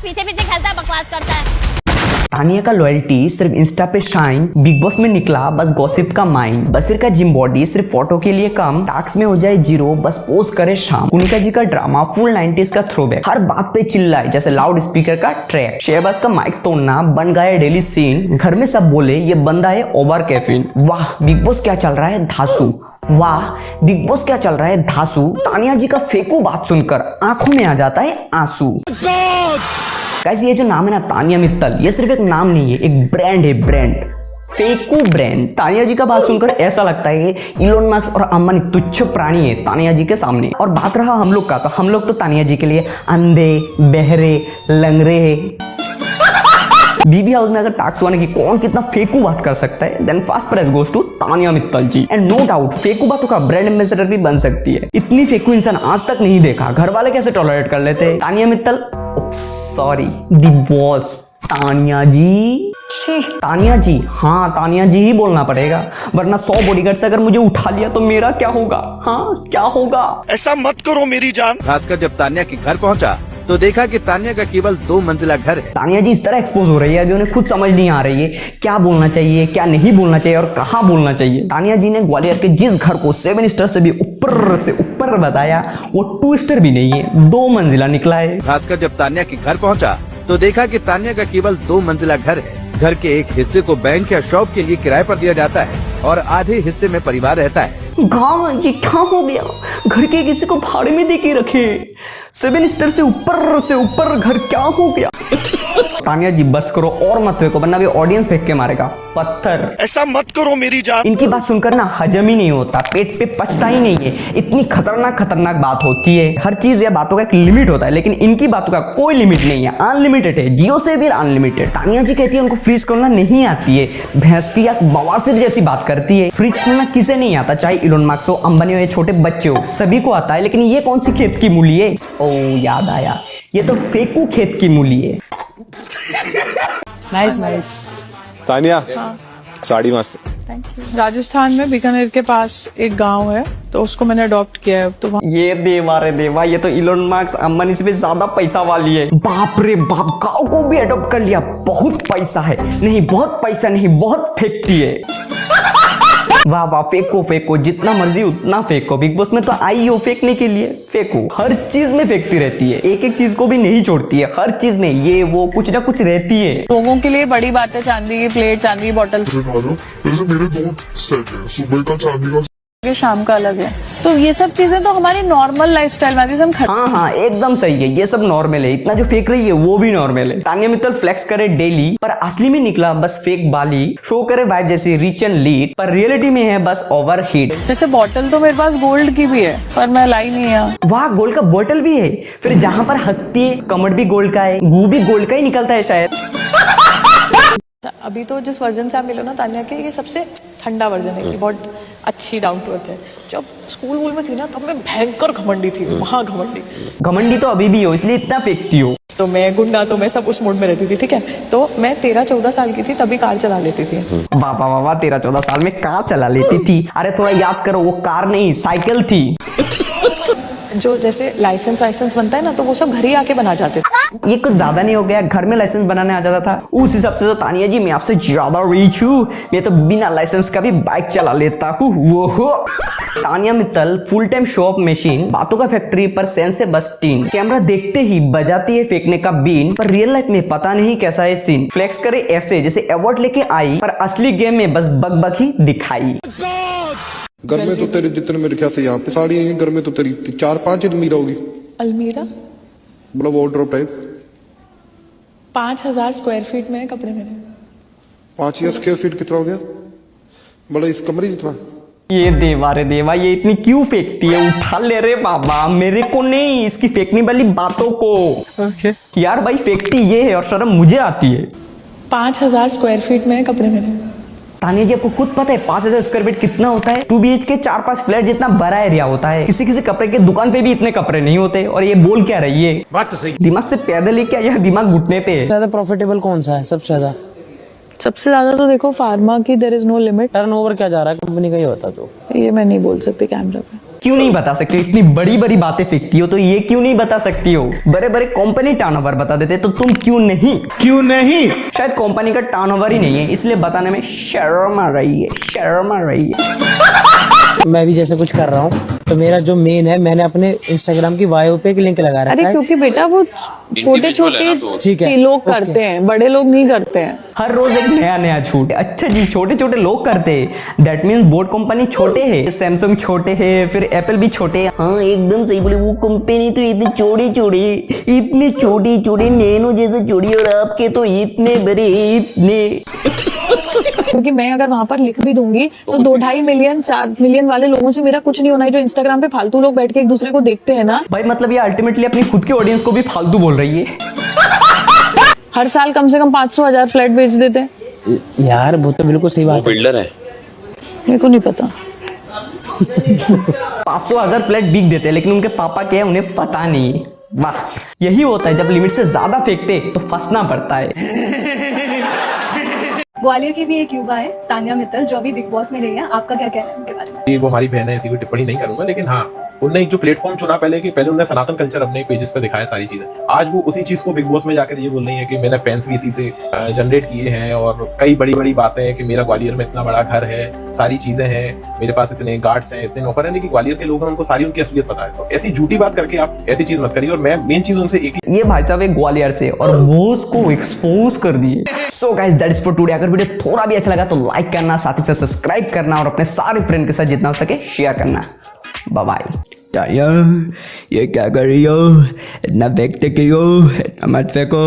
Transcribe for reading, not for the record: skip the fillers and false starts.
पीछे पीछे खेलता है, बकवास करता है। तानिया का लॉयल्टी सिर्फ इंस्टा पे शाइन, बिग बॉस में निकला बस गॉसिप का माइंड, बसीर का जिम बॉडी सिर्फ फोटो के लिए कम, टास्क में हो जाए जीरो बस पोस्ट करे शाम, कुनिका जी का ड्रामा फुल 90s का थ्रोबैक, हर बात पे चिल्लाए जैसे लाउड स्पीकर का ट्रैक, शहबाज का माइक तोड़ना बन गया डेली सीन, घर में सब बोले ये बंदा है ओवर कैफीन। वाह बिग बॉस क्या चल रहा है धासु, वाह बिग बॉस क्या चल रहा है धासु। तानिया जी का फेंकू बात सुनकर आंखों में आ जाता है आंसू। गाइस ये जो नाम है ना तानिया मित्तल, ये सिर्फ एक नाम नहीं है, एक ब्रांड है, ब्रांड, फेकू ब्रांड। तानिया जी का बात सुनकर ऐसा लगता है कि इलोन मस्क और अंबानी तुच्छ प्राणी है तानिया जी के सामने। और बात रहा हम लोग का, तो हम लोग तो तानिया जी के लिए अंधे, बहरे, लंगड़े है। बीबी हाउस में अगर टास्क होने की कौन कितना फेकू बात कर सकता है, then first prize goes to Tania Mittal ji. And no doubt फेकू बातों का ब्रांड एम्बेसडर भी बन सकती है। इतनी फेकू इंसान आज तक नहीं देखा, घर वाले कैसे टॉलरेट कर लेते। तानिया मित्तल, सॉरी दी बॉस तानिया जी, तानिया जी, हाँ तानिया जी ही बोलना पड़ेगा, वरना 100 बॉडीगार्ड से अगर मुझे उठा लिया तो मेरा क्या होगा। हाँ क्या होगा। ऐसा मत करो मेरी जान। खासकर जब तानिया के घर पहुंचा तो देखा कि तानिया का केवल 2 मंजिला घर है। तानिया जी इस तरह एक्सपोज हो रही है, अभी उन्हें खुद समझ नहीं आ रही है क्या बोलना चाहिए, क्या नहीं बोलना चाहिए और कहाँ बोलना चाहिए। तानिया जी ने ग्वालियर के जिस घर को 7 स्टार से भी ऊपर से ऊपर बताया, वो 2 स्टार भी नहीं है, 2 मंजिला निकला है। खासकर जब तानिया के घर पहुंचा तो देखा कि तानिया का केवल 2 मंजिला घर है। घर के एक हिस्से को बैंक या शॉप के लिए किराए पर दिया जाता है और आधे हिस्से में परिवार रहता है। गाँव जी क्या हो गया, घर के किसी को भाड़े में दे के रखे, 7 स्टार से ऊपर घर क्या हो गया। तानिया जी बस करो और मत फेंको, वरना भी ऑडियंस फेंक के मारेगा पत्थर। ऐसा मत करो मेरी जान। इनकी बात सुनकर ना हजम ही नहीं होता, पेट पे पचता ही नहीं है, इतनी खतरनाक बात होती है। हर चीज या बातों का एक लिमिट होता है, लेकिन इनकी बातों का कोई लिमिट नहीं है, अनलिमिटेड है, जियो से भी अनलिमिटेड। तानिया जी कहती है उनको फ्रीज करना नहीं आती है, भैंस की या बवासीर जैसी बात करती है। फ्रीज करना किसे नहीं आता, चाहे इलोन मस्क हो, अंबानी हो या छोटे बच्चे हो, सभी को आता है। लेकिन ये कौन सी खेत की मूली है, ओ याद आया, ये तो फेकू खेत की मूली है। नाइस तानिया, साड़ी मस्त। राजस्थान में बीकानेर के पास एक गांव है, तो उसको मैंने अडॉप्ट किया है। तो ये देवा रे देवा, ये तो इलोन मस्क अंबानी से भी ज्यादा पैसा वाली है। बाप रे बाप, गांव को भी अडॉप्ट कर लिया, बहुत पैसा है। नहीं बहुत पैसा नहीं, बहुत फेंकती है। वाह वाह, फेंको जितना मर्जी उतना फेंको। बिग बॉस में तो आई हो फेंकने के लिए, फेंको, हर चीज में फेंकती रहती है, एक चीज को भी नहीं छोड़ती है, हर चीज में ये वो कुछ ना कुछ रहती है। लोगों के लिए बड़ी बात है चांदी की प्लेट, चांदी की बोतल। मेरे 2 सेट है, सुबह का चांदी का, शाम का अलग है। तो ये सब चीजें तो हमारी नॉर्मल लाइफस्टाइल में आती है। हाँ एकदम सही है, ये सब नॉर्मल है, इतना जो फेंक रही है वो भी नॉर्मल है। तानिया मित्तल फ्लेक्स करे डेली, पर असली में निकला बस फेक बाली, शो करे वाइफ जैसी रिच एंड लीड, पर रियलिटी में है बस ओवर हीट। जैसे बोतल तो मेरे पास गोल्ड की भी है, पर मैं लाई नहीं है। वाह, गोल्ड का बोतल भी है, फिर जहाँ पर हत्ती कमर भी गोल्ड का है, गू भी गोल्ड का ही निकलता है शायद। अभी तो जिस वर्जन से आप मिलो ना तानिया के, ये सबसे ठंडा वर्जन है, ये बहुत अच्छी डाउन टू अर्थ है। जब स्कूल वूल में थी ना, तब मैं भयंकर घमंडी थी, घमंडी तो अभी भी हो, इसलिए इतना फेंकती हो। तो मैं गुंडा, तो मैं सब उस मूड में रहती थी, ठीक है। तो मैं 13-14 साल की थी, तभी कार चला लेती थी। वाह 13-14 साल में कार चला लेती थी। अरे थोड़ा याद करो, वो कार नहीं साइकिल थी। जो जैसे लाइसेंस बनता है ना, तो वो सब घर ही आके बना जाते थे। ये कुछ ज्यादा नहीं हो गया, घर में लाइसेंस बनाने आ जाता था। उस हिसाब से तो तानिया जी मैं आपसे ज्यादा रीच हूँ, मैं तो बिना लाइसेंस का भी बाइक चला लेता हूँ। वो हो Tania Mittal full time show off machine, बातों का फैक्ट्री पर सेंस से बस टीन, कैमरा देखते ही बजाती है फेंकने का बीन, पर रियल लाइफ में पता नहीं कैसा है सीन। फ्लेक्स करे ऐसे जैसे अवार्ड लेके आई, पर असली गेम में बस बक ही दिखाई। घर में तो तेरे जितने मेरे ख्याल से यहाँ पे साड़ी है, घर में तो तेरी 4-5 अलमीरा होगी। अलमीरा मतलब वार्डरोब टाइप। 5000 स्क्वायर फीट में है कपड़े मेरे। 5000 स्क्वायर फीट कितना हो गया, बड़ा इस कमरे जितना। ये देवा रे देवा, ये इतनी क्यों फेंकती है, उठा ले रे बाबा, मेरे को नहीं, इसकी फेंकने वाली बातों को। यार भाई फेंकती ये है और शर्म मुझे आती है। 5000 स्क्वायर फीट में है कपड़े मेरे। तानिया जी आपको खुद पता है 5000 स्क्वायर फीट कितना होता है? 2 BHK 4-5 फ्लैट जितना बड़ा एरिया होता है। किसी कपड़े के दुकान पे भी इतने कपड़े नहीं होते, और ये बोल क्या रही है? बात तो सही। दिमाग से पैदल ही क्या, यह दिमाग घुटने पे है। ज्यादा प्रॉफिटेबल कौन सा है सबसे ज्यादा तो देखो फार्मा की there is no limit. Turnover क्या जा रहा है कंपनी का, ये होता तो ये मैं नहीं बोल सकती कैमरा पे। क्यों नहीं बता सकती हो? इतनी बड़ी बड़ी बातें फेंकती हो तो ये क्यों नहीं बता सकती हो? बड़े बड़े कंपनी टर्नओवर बता देते तो तुम क्यों नहीं? शायद कंपनी का टर्नओवर ही नहीं है, इसलिए बताने में शर्म आ रही है, शर्म आ रही है। मैं भी जैसे कुछ कर रहा हूँ तो मेरा जो मेन है, मैंने अपने इंस्टाग्राम की बायो पे एक लिंक लगा रखा अरे है। क्योंकि बेटा वो छोटे छोटे ठीक है, लोग करते हैं, बड़े लोग नहीं करते हैं। हर रोज एक नया नया छूट। अच्छा जी, छोटे छोटे लोग करते हैं, दैट मीन्स बोर्ड कंपनी छोटे है, सैमसंग छोटे है, फिर एप्पल भी छोटे है। हाँ एकदम सही बोले, वो कंपनी तो इतने छोटे छोटे, इतने छोटे छोटे नैनो जैसे छोटे, और आपके तो इतने बड़े, इतने। क्योंकि मैं अगर वहां पर लिख भी दूंगी तो 2-2.5 मिलियन 4 मिलियन वाले लोगों से मेरा कुछ नहीं होना है, जो इंस्टाग्राम पे फालतू लोग बैठ के एक दूसरे को देखते हैं ना। भाई मतलब ये अल्टीमेटली अपनी खुद के ऑडियंस को भी फालतू बोल रही है। हर साल कम से कम 500,000 फ्लैट बेच देते हैं। यार वो तो बिल्कुल सही बात है। बिल्डर है, मेरे को नहीं पता। 500,000 फ्लैट बिक देते हैं, लेकिन उनके पापा क्या है उन्हें पता नहीं है। वाह, यही होता है जब लिमिट से ज्यादा फेंकते तो फंसना पड़ता है। ग्वालियर की भी एक युवा है तान्या मित्तल, जो अभी बिग बॉस में रही है, आपका क्या कहना है उनके बारे में? ये वो हमारी बहन है, ऐसी कोई टिप्पणी नहीं करूंगा, लेकिन हाँ उनने एक जो प्लेटफॉर्म चुना पहले उन्होंने सनातन कल्चर अपने पेजेस पे दिखाया सारी चीजें। आज वो उसी चीज को बिग बॉस में जाकर ये बोल रही है कि मैंने फैंस भी इसी से जनरेट किए हैं, और कई बड़ी बड़ी बातें हैं कि मेरा ग्वालियर में इतना बड़ा घर है, सारी चीजें हैं, मेरे पास इतने गार्ड्स हैं, इतने नौकर हैं, लेकिन ग्वालियर के लोग हैं उनको सारी उनकी असलियत पता है। तो ऐसी झूठी बात करके आप ऐसी चीज मत करिए। और मैं मेन चीज उनसे एक ही, ये भाई साहब एक ग्वालियर से और वो उसको एक्सपोज कर दिए। So guys that is for today. अगर वीडियो थोड़ा भी अच्छा लगा तो लाइक करना, साथ ही साथ सब्सक्राइब करना, और अपने सारे फ्रेंड के साथ जितना हो सके शेयर करना। Bye bye. ताया ये क्या कर रही हो? इतना फेंकते क्यों? इतना मत फेंको।